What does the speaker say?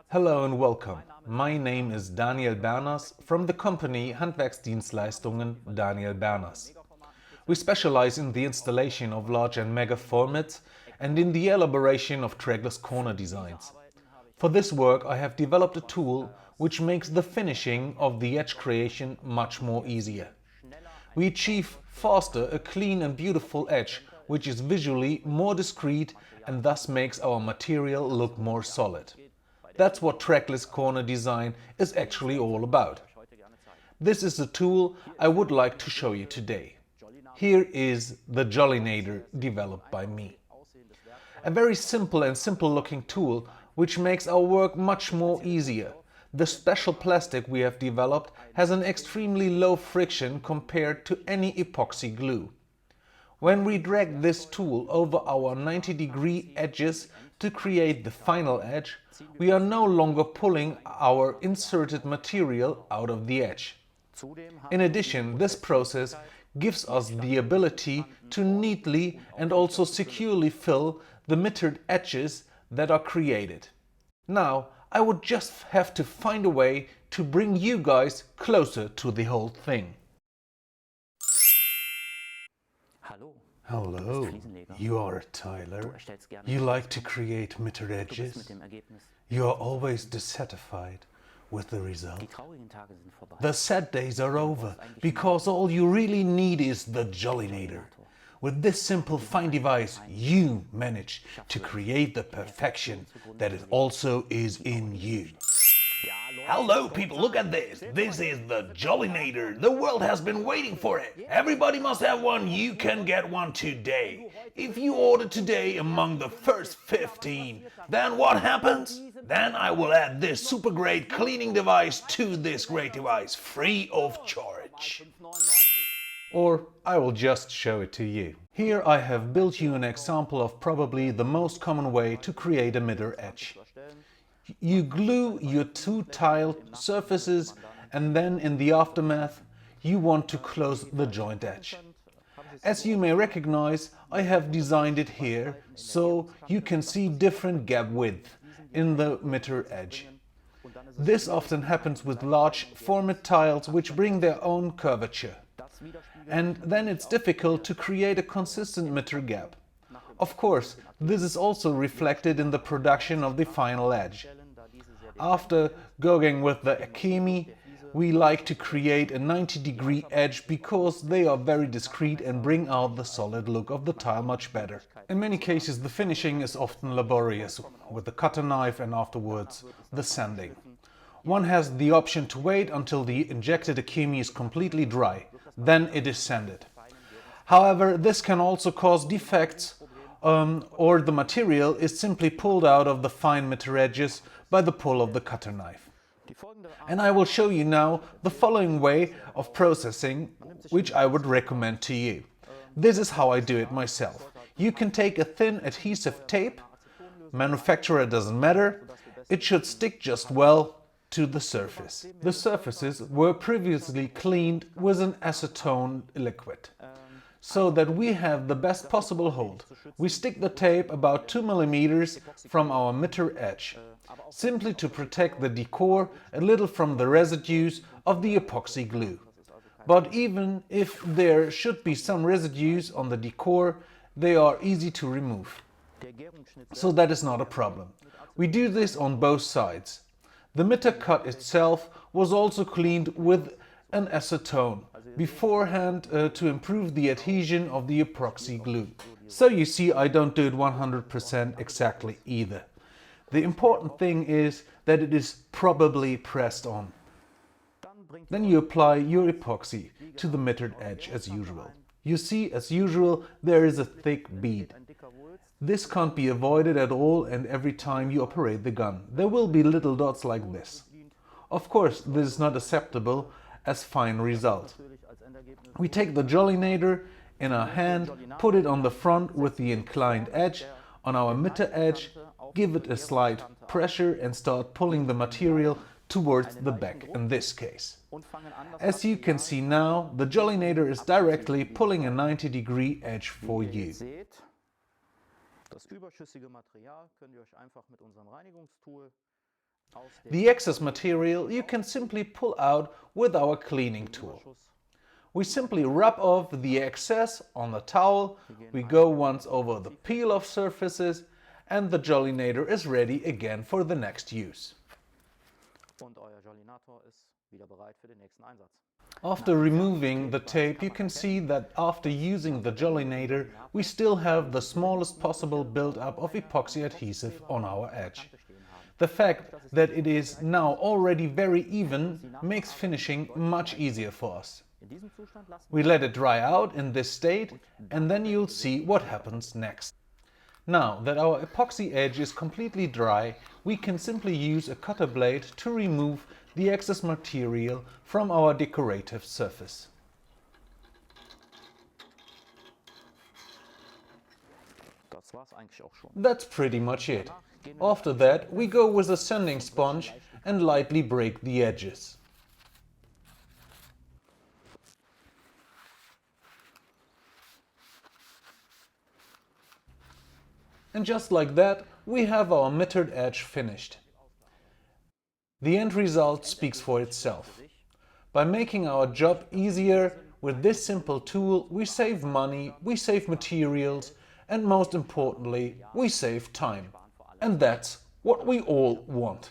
Hello and welcome. My name is D.Berners from the company Handwerksdienstleistungen D.Berners. We specialize in the installation of large and mega formats and in the elaboration of trackless corner designs. For this work I have developed a tool which makes the finishing of the edge creation much more easier. We achieve faster a clean and beautiful edge which is visually more discreet and thus makes our material look more solid. That's what trackless corner design is actually all about. This is the tool I would like to show you today. Here is the Jollynator developed by me. A very simple and simple looking tool which makes our work much more easier. The special plastic we have developed has an extremely low friction compared to any epoxy glue. When we drag this tool over our 90-degree edges to create the final edge, we are no longer pulling our inserted material out of the edge. In addition, this process gives us the ability to neatly and also securely fill the mitred edges that are created. Now, I would just have to find a way to bring you guys closer to the whole thing. Hello, you are a tiler. You like to create mitred edges. You are always dissatisfied with the result. The sad days are over, because all you really need is the Jollynator. With this simple fine device, you manage to create the perfection that it also is in you. Hello people, look at this. This is the Jollynator. The world has been waiting for it. Everybody must have one. You can get one today. If you order today among the first 15, then what happens? Then I will add this super great cleaning device to this great device, free of charge. Or I will just show it to you. Here I have built you an example of probably the most common way to create a mitred edge. You glue your two tile surfaces and then in the aftermath you want to close the joint edge. As you may recognize, I have designed it here so you can see different gap width in the mitred edge. This often happens with large format tiles which bring their own curvature. And then it's difficult to create a consistent mitred gap. Of course, this is also reflected in the production of the final edge. After going with the Akemi, we like to create a 90-degree edge because they are very discreet and bring out the solid look of the tile much better. In many cases the finishing is often laborious with the cutter knife and afterwards the sanding. One has the option to wait until the injected Akemi is completely dry, then it is sanded. However, this can also cause defects or the material is simply pulled out of the fine mitred edges by the pull of the cutter knife. And I will show you now the following way of processing, which I would recommend to you. This is how I do it myself. You can take a thin adhesive tape, manufacturer doesn't matter, it should stick just well to the surface. The surfaces were previously cleaned with an acetone liquid, so that we have the best possible hold. We stick the tape about 2 mm from our mitred edge, simply to protect the decor a little from the residues of the epoxy glue. But even if there should be some residues on the decor, they are easy to remove. So that is not a problem. We do this on both sides. The mitred cut itself was also cleaned with an acetone beforehand to improve the adhesion of the epoxy glue. So you see, I don't do it 100% exactly either. The important thing is that it is probably pressed on. Then you apply your epoxy to the mitred edge as usual. You see, as usual, there is a thick bead. This can't be avoided at all, and every time you operate the gun there will be little dots like this. Of course, this is not acceptable as fine result. We take the Jollynator in our hand, put it on the front with the inclined edge on our mitred edge, give it a slight pressure and start pulling the material towards the back in this case. As you can see now, the Jollynator is directly pulling a 90-degree edge for you. Das überschüssige Material könnt ihr euch einfach mit unserem Reinigungstool The excess material you can simply pull out with our cleaning tool. We simply rub off the excess on the towel, we go once over the peel-off surfaces, and the Jollynator is ready again for the next use. After removing the tape, you can see that after using the Jollynator, we still have the smallest possible build-up of epoxy adhesive on our edge. The fact that it is now already very even makes finishing much easier for us. We let it dry out in this state and then you'll see what happens next. Now that our epoxy edge is completely dry, we can simply use a cutter blade to remove the excess material from our decorative surface. That's pretty much it. After that, we go with a sanding sponge and lightly break the edges. And just like that, we have our mitred edge finished. The end result speaks for itself. By making our job easier with this simple tool, we save money, we save materials, and most importantly, we save time. And that's what we all want.